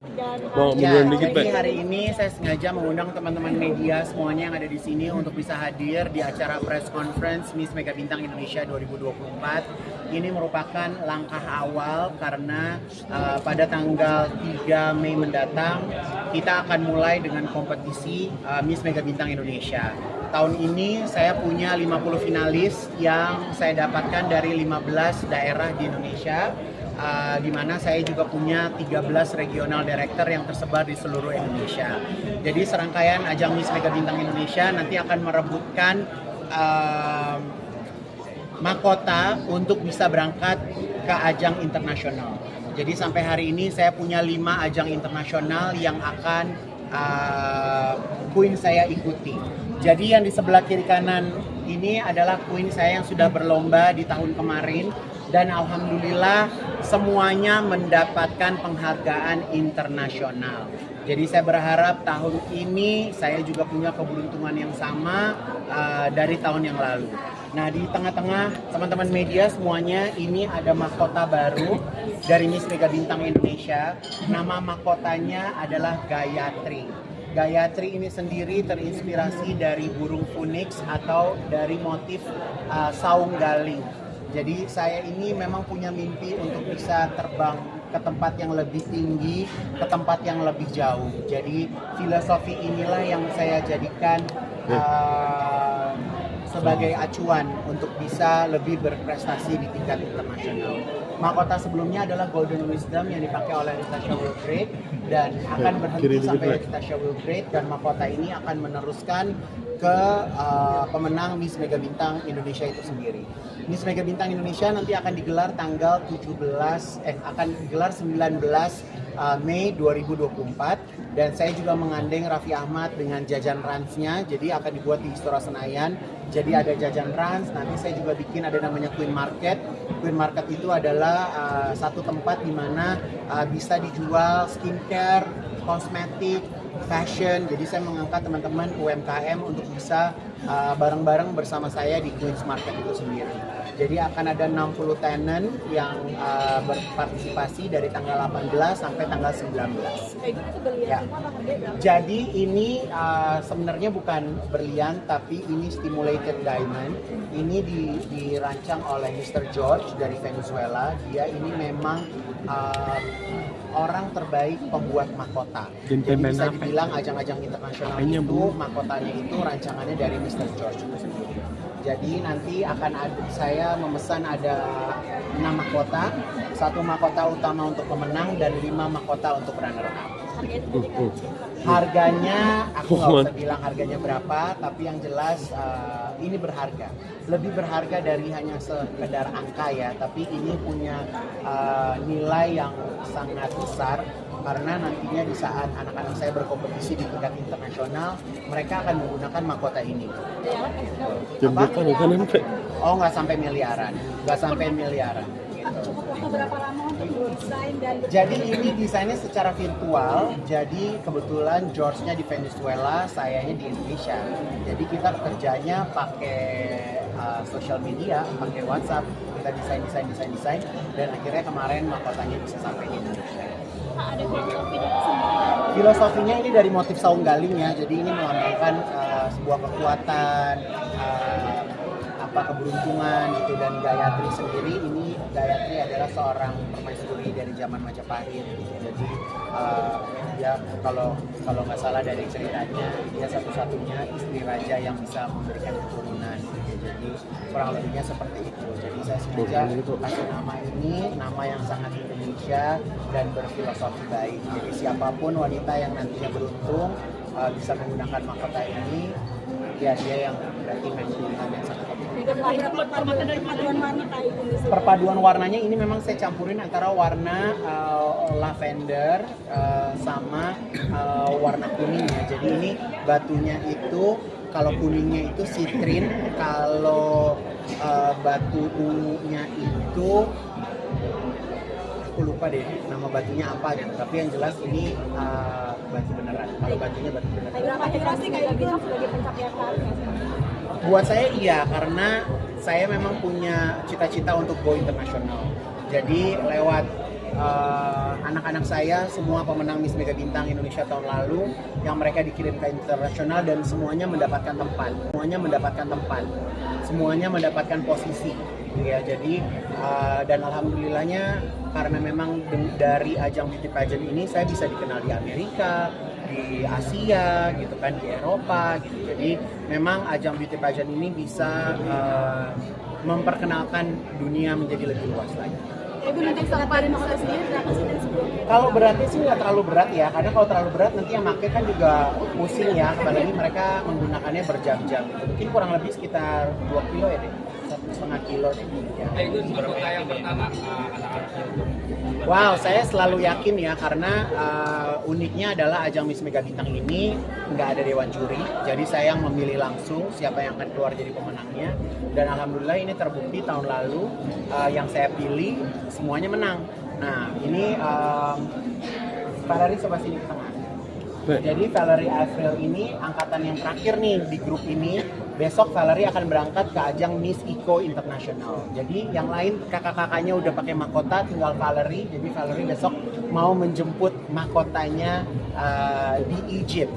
Ya, dikit, jadi Pak. hari ini saya sengaja mengundang teman-teman media semuanya yang ada di sini untuk bisa hadir di acara press conference Miss Mega Bintang Indonesia 2024. Ini merupakan langkah awal karena pada tanggal 3 Mei mendatang kita akan mulai dengan kompetisi Miss Mega Bintang Indonesia. Tahun ini saya punya 50 finalis yang saya dapatkan dari 15 daerah di Indonesia. Di mana saya juga punya 13 regional director yang tersebar di seluruh Indonesia. Jadi serangkaian ajang Miss Mega Bintang Indonesia nanti akan merebutkan mahkota untuk bisa berangkat ke ajang internasional. Jadi sampai hari ini saya punya 5 ajang internasional yang akan queen saya ikuti. Jadi yang di sebelah kiri kanan ini adalah queen saya yang sudah berlomba di tahun kemarin. Dan alhamdulillah semuanya mendapatkan penghargaan internasional. Jadi saya berharap tahun ini saya juga punya keberuntungan yang sama dari tahun yang lalu. Nah, di tengah-tengah teman-teman media semuanya ini ada mahkota baru dari Miss Mega Bintang Indonesia. Nama mahkotanya adalah Gayatri. Gayatri ini sendiri terinspirasi dari burung phoenix atau dari motif saung galing. Jadi saya ini memang punya mimpi untuk bisa terbang ke tempat yang lebih tinggi, ke tempat yang lebih jauh. Jadi filosofi inilah yang saya jadikan sebagai acuan untuk bisa lebih berprestasi di tingkat internasional. Mahkota sebelumnya adalah Golden Wisdom yang dipakai oleh Natasha Wilgrade dan akan berhenti sampai Natasha Wilgrade, dan mahkota ini akan meneruskan ke pemenang Miss Mega Bintang Indonesia itu sendiri. Miss Mega Bintang Indonesia nanti akan digelar tanggal 19 Mei 2024, dan saya juga mengandeng Raffi Ahmad dengan jajan Ransnya, jadi akan dibuat di Istora Senayan. Jadi ada jajan Rans, nanti saya juga bikin ada namanya Queen Market. Queen Market itu adalah satu tempat di mana bisa dijual skincare, kosmetik, fashion. Jadi saya mengangkat teman-teman UMKM untuk bisa bareng-bareng bersama saya di Queen's Market itu sendiri. Jadi akan ada 60 tenant yang berpartisipasi dari tanggal 18 sampai tanggal 19. Ya. Jadi ini sebenarnya bukan berlian, tapi ini stimulated diamond. Ini dirancang oleh Mr. George dari Venezuela. Dia ini memang orang terbaik pembuat mahkota. Jadi bisa dibilang ajang-ajang internasional itu mahkotanya itu rancangannya dari Mr. George itu sendiri. Jadi nanti akan saya memesan ada 6 mahkota, 1 mahkota utama untuk pemenang dan 5 mahkota untuk runner up. Harganya aku nggak usah bilang harganya berapa, tapi yang jelas ini berharga. Lebih berharga dari hanya sekedar angka ya, tapi ini punya nilai yang sangat besar. Karena nantinya di saat anak-anak saya berkompetisi di tingkat internasional, mereka akan menggunakan mahkota ini. Apa? Oh, nggak sampai miliaran, nggak sampai miliaran. Gitu. Berapa lama untuk desain dan jadi ini desainnya secara virtual. Jadi kebetulan George-nya di Venezuela, sayanya di Indonesia. Jadi kita kerjanya pakai social media, pakai WhatsApp, kita desain, dan akhirnya kemarin mahkotanya bisa sampai di Indonesia. ada filosofi dari sini? Filosofinya ini dari motif saung galing ya, jadi ini melambangkan sebuah kekuatan, keberuntungan gitu. Dan Gayatri sendiri, ini Gayatri adalah seorang permaisuri dari zaman Majapahit gitu. Jadi dia kalau nggak salah dari ceritanya, dia satu-satunya istri raja yang bisa memberikan keturunan gitu. Jadi kurang lebihnya seperti itu. Jadi saya sengaja kasih nama ini, nama yang sangat Indonesia dan berfilosofi baik. Jadi siapapun wanita yang nantinya beruntung bisa menggunakan mahkota ini, ya dia yang berarti menunjukkan yang sangat baik. Perpaduan warnanya ini memang saya campurin antara warna lavender sama warna kuning ya. Jadi ini batunya itu, kalau kuningnya itu citrin, kalau batu ungunya itu aku lupa deh nama batunya apa gitu. Tapi yang jelas ini batu beneran. Kalau batunya batu beneran. Berapa generasi kayak gitu sebagai pencapaian karir? Buat saya iya, karena saya memang punya cita-cita untuk go internasional. Jadi lewat anak-anak saya semua pemenang Miss Mega Bintang Indonesia tahun lalu yang mereka dikirim ke internasional dan semuanya mendapatkan mendapatkan posisi gitu ya. Jadi dan alhamdulillahnya karena memang dari ajang beauty pageant ini saya bisa dikenal di Amerika, di Asia gitu kan, di Eropa gitu. Jadi memang ajang beauty pageant ini bisa memperkenalkan dunia menjadi lebih luas lagi. Ibu nanti berat dari mahkota sendiri berapa sih dari sebelumnya? Kalau beratnya sih nggak terlalu berat ya, karena kalau terlalu berat nanti yang pakai kan juga pusing ya, apalagi mereka menggunakannya berjam-jam. Mungkin kurang lebih sekitar 2 kilo ya deh, 1,5 kilo deh. Ya. Itu kota yang pertama anak-anaknya untuk. Wow, saya selalu yakin ya karena uniknya adalah ajang Miss Mega Bintang ini nggak ada dewan juri, jadi saya yang memilih langsung siapa yang akan keluar jadi pemenangnya. Dan alhamdulillah ini terbukti tahun lalu yang saya pilih semuanya menang. Nah ini Valerie coba sini ke tengah. Jadi Valerie Avril ini angkatan yang terakhir nih di grup ini. Besok Valerie akan berangkat ke ajang Miss Eco International. Jadi yang lain kakak-kakaknya udah pakai mahkota, tinggal Valerie. Jadi Valerie besok mau menjemput mahkotanya di Egypt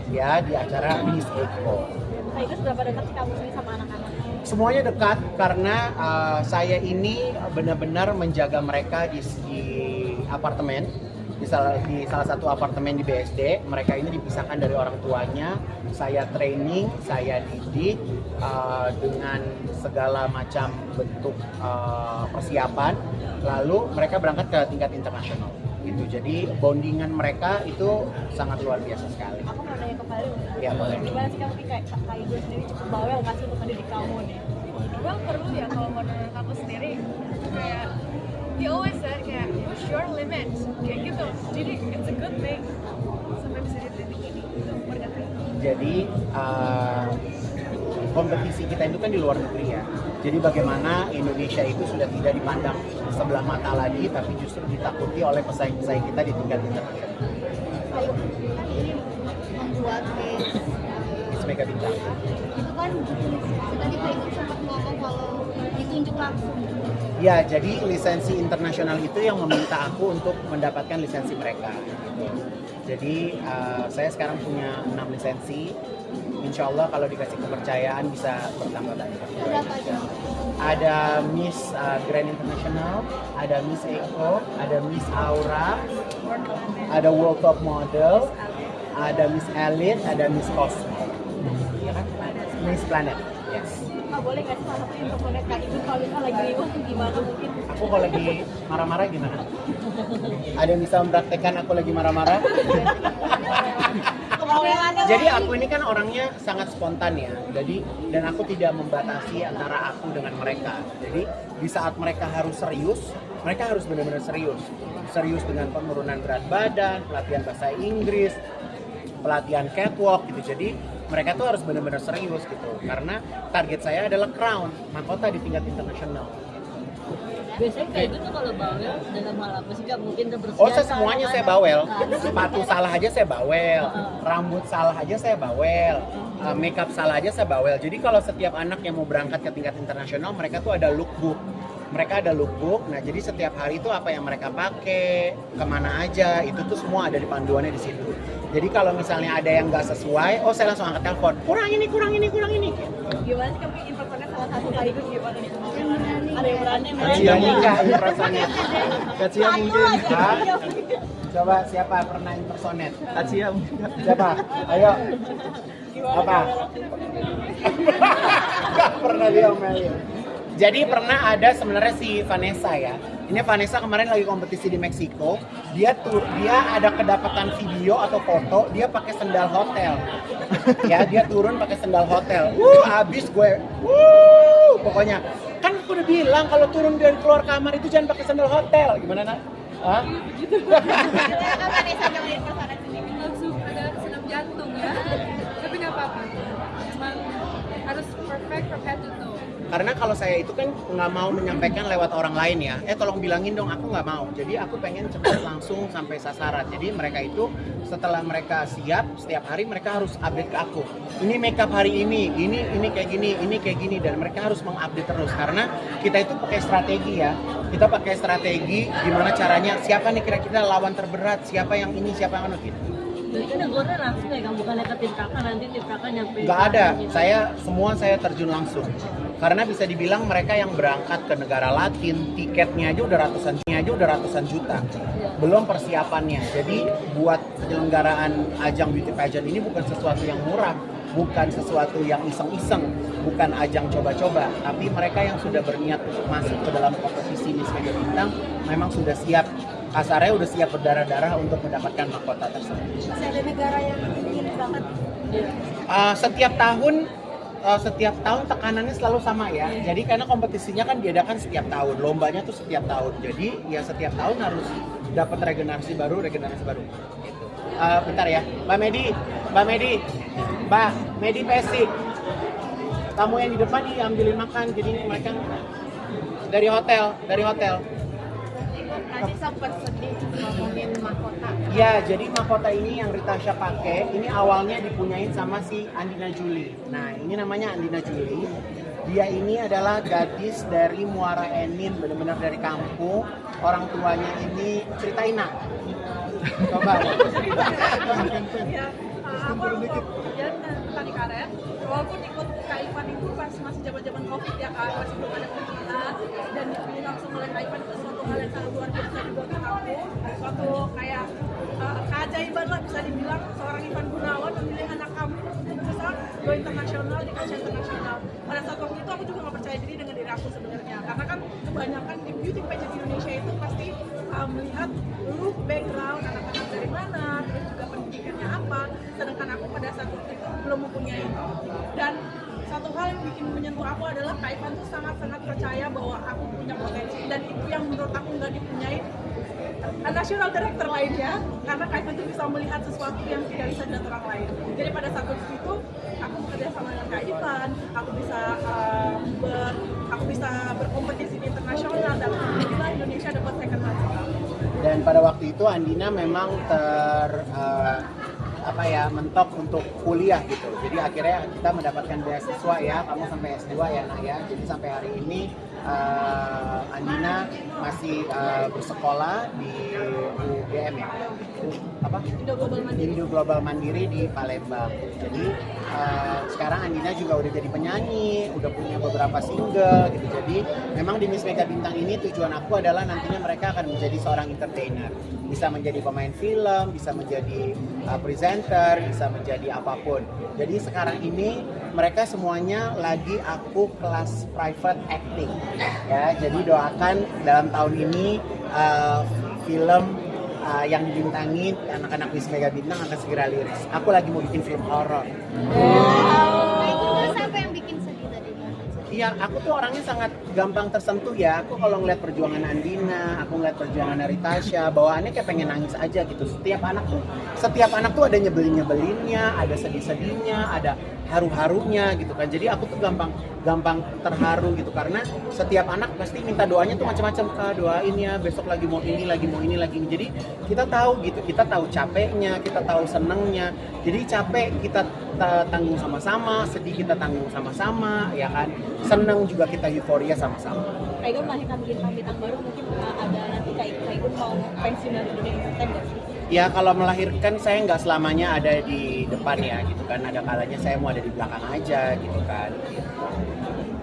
ya, di acara Miss Eco. Nah, itu seberapa dekat sih kamu sendiri sama anak-anak? Semuanya dekat karena saya ini benar-benar menjaga mereka di apartemen. Di salah satu apartemen di BSD, mereka ini dipisahkan dari orang tuanya. Saya training, saya didik dengan segala macam bentuk persiapan. Lalu mereka berangkat ke tingkat internasional. Gitu. Jadi bondingan mereka itu sangat luar biasa sekali. Aku mau nanya ke Valerie. Ya boleh. Gimana sih kamu kayak Ibu sendiri cukup bawel nggak sih untuk mendidik kamu nih? Well, perlu ya kalau menurut aku sendiri, kayak he always said kayak push your limits kayak gitu, jadi it's a good thing sampai bisa di titik ini itu berarti. Jadi kompetisi kita itu kan di luar negeri ya. Jadi bagaimana Indonesia itu sudah tidak dipandang sebelah mata lagi, tapi justru ditakuti oleh pesaing-pesaing kita di tingkat internasional. Ayo, kan ini membuat Miss Mega Bintang. itu kan tadi Pak Ibu sempat ngomong kalau ditunjuk langsung. Ya, jadi lisensi internasional itu yang meminta aku untuk mendapatkan lisensi mereka. Gitu. Jadi saya sekarang punya 6 lisensi. Insya Allah kalau dikasih kepercayaan bisa bertambah banyak. Berapa aja? Ada Miss Grand International, ada Miss Eco, ada Miss Aura, ada World Top Model, ada Miss Elite, ada Miss Cosmo. Iya kan? Miss Planet. Yes. Kak, boleh nggak sih salah satu infonya Kak Ibu kalau misalnya lagi ribut tuh gimana mungkin? Aku kalau lagi marah-marah gimana? Ada yang bisa mempraktekkan aku lagi marah-marah? Jadi aku ini kan orangnya sangat spontan ya. Jadi dan aku tidak membatasi antara aku dengan mereka. Jadi di saat mereka harus serius, mereka harus benar-benar serius. Serius dengan penurunan berat badan, pelatihan bahasa Inggris, pelatihan catwalk gitu. Jadi mereka tuh harus benar-benar serius gitu. Karena target saya adalah crown, mahkota di tingkat internasional. Biasanya kayak gitu kalau bawel dalam hal apa sih Kak? Mungkin kebersihan. Oh, saya semuanya saya bawel. Nah, Sepatu salah aja saya bawel. Rambut salah aja saya bawel. Makeup salah aja saya bawel. Jadi kalau setiap anak yang mau berangkat ke tingkat internasional, mereka tuh ada lookbook. Mereka ada lookbook. Nah, jadi setiap hari itu apa yang mereka pakai, kemana aja, itu tuh semua ada di panduannya di situ. Jadi kalau misalnya ada yang nggak sesuai, oh saya langsung angkat telepon. Kurang ini. Gimana sih kamu infonya salah satu Kak Ibu gimana nih? Ada yang berani Cia nikah impersonate. Kacia mungkin. Hah? Coba siapa pernah impersonate? Kacia mungkin. Siapa? Ayo. Apa? Gak pernah diomelin. Jadi pernah ada sebenarnya si Vanessa ya. Ini Vanessa kemarin lagi kompetisi di Meksiko. Dia ada kedapatan video atau foto dia pakai sendal hotel. Ya, dia turun pakai sendal hotel. Abis gue. Pokoknya kan aku udah bilang kalau turun dari keluar kamar itu jangan pakai sendal hotel. Gimana nak? Hah? Kan Vanessa jangan impersonate sendiri. Langsung ada senam jantung ya, tapi nggak apa-apa, cuma harus perfect from head to toe. Karena kalau saya itu kan nggak mau menyampaikan lewat orang lain ya, tolong bilangin dong, aku nggak mau. Jadi aku pengen cepat langsung sampai sasaran. Jadi mereka itu setelah mereka siap, setiap hari mereka harus update ke aku. Ini makeup hari ini kayak gini, ini kayak gini, dan mereka harus mengupdate terus karena kita itu pakai strategi ya. Kita pakai strategi gimana caranya, siapa nih kira-kira lawan terberat, siapa yang ini, siapa yang gitu. Berarti negornya langsung ya, bukannya ke tim kakak, nanti tim kakak nyampe. Nggak ada, saya terjun langsung. Karena bisa dibilang mereka yang berangkat ke negara Latin, tiketnya aja udah ratusan juta. Belum persiapannya. Jadi buat penyelenggaraan ajang beauty pageant ini bukan sesuatu yang murah, bukan sesuatu yang iseng-iseng, bukan ajang coba-coba, tapi mereka yang sudah berniat untuk masuk ke dalam kompetisi Miss Mega Bintang memang sudah siap. Kasarnya udah siap berdarah-darah untuk mendapatkan mahkota tersebut. Masih ada negara yang ingin banget. Setiap tahun tekanannya selalu sama ya. Jadi karena kompetisinya kan diadakan setiap tahun, lombanya tuh setiap tahun. Jadi ya setiap tahun harus dapat regenerasi baru. Gitu. Bentar ya, Mbak Medi Pesi. Tamu yang di depan diambilin makan, jadi mereka dari hotel. Tadi sempat sedih ngomongin mahkota. Ya, jadi mahkota ini yang Ritasha pakai, ini awalnya dipunyain sama si Andina Julie. Nah, ini namanya Andina Julie. Dia ini adalah gadis dari Muara Enim, benar-benar dari kampung. Orang tuanya ini ceritain nak. Coba. Ya, aku kemudian tadi karet, walaupun ikut Kak Ivan itu pas masih zaman COVID ya Kak, masih belum ada kegiatan, dan ini langsung oleh Kak Ivan itu suatu hal yang sangat luar biasa juga ke aku, suatu kayak keajaiban lah bisa dibilang seorang Ivan Gunawan memilih anak kami untuk bisa go internasional di kancah internasional. Pada saat waktu itu aku juga nggak percaya diri dengan diri aku sebenarnya, karena kan kebanyakan di beauty pageant Indonesia itu pasti melihat look, background, anak-anak dari mana, terus juga pendidikannya apa, sedangkan aku pada saat itu belum mempunyai itu. Dan satu hal yang bikin menyentuh aku adalah Kak Ivan tuh sangat-sangat percaya bahwa aku punya potensi, dan itu yang menurut aku nggak dipunyai national director lainnya, karena Kak Ivan tuh bisa melihat sesuatu yang tidak bisa dilihat orang lain. Jadi pada saat itu aku bekerja sama dengan Kak Ivan, aku bisa berkompetisi di internasional, dan alhamdulillah Indonesia dapat second place. Dan pada waktu itu Andina memang mentok untuk kuliah gitu. Jadi akhirnya kita mendapatkan beasiswa ya, kamu sampai S2 ya nak ya. Jadi sampai hari ini Andina masih bersekolah di UGM ya. Indo Global Mandiri di Palembang. Jadi sekarang Andina juga udah jadi penyanyi, udah punya beberapa single gitu. Jadi memang di Miss Mega Bintang ini tujuan aku adalah nantinya mereka akan menjadi seorang entertainer, bisa menjadi pemain film, bisa menjadi presenter, bisa menjadi apapun. Jadi sekarang ini mereka semuanya lagi aku kelas private acting ya. Jadi doakan dalam tahun ini film yang dibintangi anak-anak Miss Mega Bintang akan segera liris. Aku lagi mau bikin film horor. Itu siapa yang bikin sedih tadi? Iya, aku tuh orangnya sangat gampang tersentuh ya. Aku kalau ngeliat perjuangan Andina, aku ngeliat perjuangan Ritasha, bawaannya kayak pengen nangis aja gitu. Setiap anak tuh ada nyebelin-nyebelinnya, ada sedih-sedihnya, ada haru-harunya gitu kan. Jadi aku tuh gampang terharu gitu, karena setiap anak pasti minta doanya tuh macam-macam. Kak, doain ya, besok lagi mau ini. Jadi kita tahu gitu, kita tahu capeknya, kita tahu senengnya. Jadi capek kita tanggung sama-sama, sedih kita tanggung sama-sama, ya kan. Seneng juga kita euforia sama-sama. Kak Igun melahirkan bintang baru, mungkin ada nanti Kak Igun mau pensiun dari dunia entertain nggak sih? Ya kalau melahirkan saya nggak selamanya ada di depan ya gitu kan, ada kalanya saya mau ada di belakang aja gitu kan.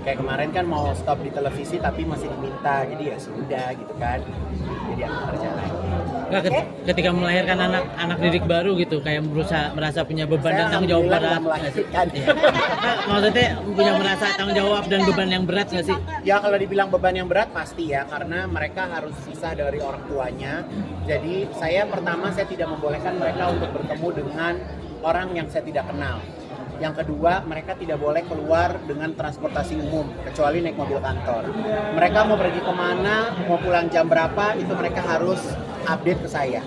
Kayak kemarin kan mau stop di televisi tapi masih diminta, jadi ya sudah gitu kan. Jadi aku kerja lagi. Nggak, ketika melahirkan anak didik baru gitu, kayak merasa punya beban dan tanggung jawab berat. Melahirkan. Maksudnya punya merasa tanggung jawab dan beban yang berat nggak sih? Ya kalau dibilang beban yang berat pasti ya, karena mereka harus pisah dari orang tuanya. Jadi saya tidak membolehkan mereka untuk bertemu dengan orang yang saya tidak kenal. Yang kedua, mereka tidak boleh keluar dengan transportasi umum, kecuali naik mobil kantor. Mereka mau pergi kemana, mau pulang jam berapa, itu mereka harus update ke saya.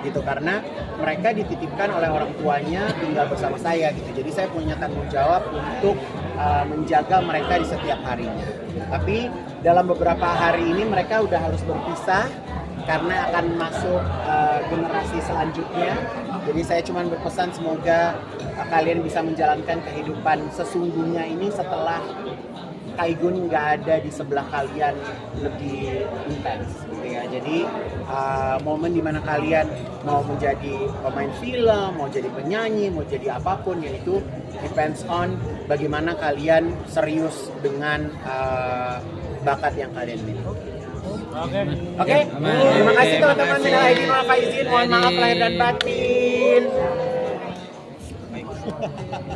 Gitu, karena mereka dititipkan oleh orang tuanya tinggal bersama saya gitu. Jadi saya punya tanggung jawab untuk menjaga mereka di setiap harinya. Tapi dalam beberapa hari ini mereka udah harus berpisah karena akan masuk generasi selanjutnya. Jadi saya cuma berpesan semoga kalian bisa menjalankan kehidupan sesungguhnya ini setelah Kaigun nggak ada di sebelah kalian lebih intens gitu ya. Jadi momen dimana kalian mau menjadi pemain film, mau jadi penyanyi, mau jadi apapun, ya itu depends on bagaimana kalian serius dengan bakat yang kalian miliki. Oke, terima kasih teman-teman. Minal aidin wal faizin. Mohon maaf lahir dan batin.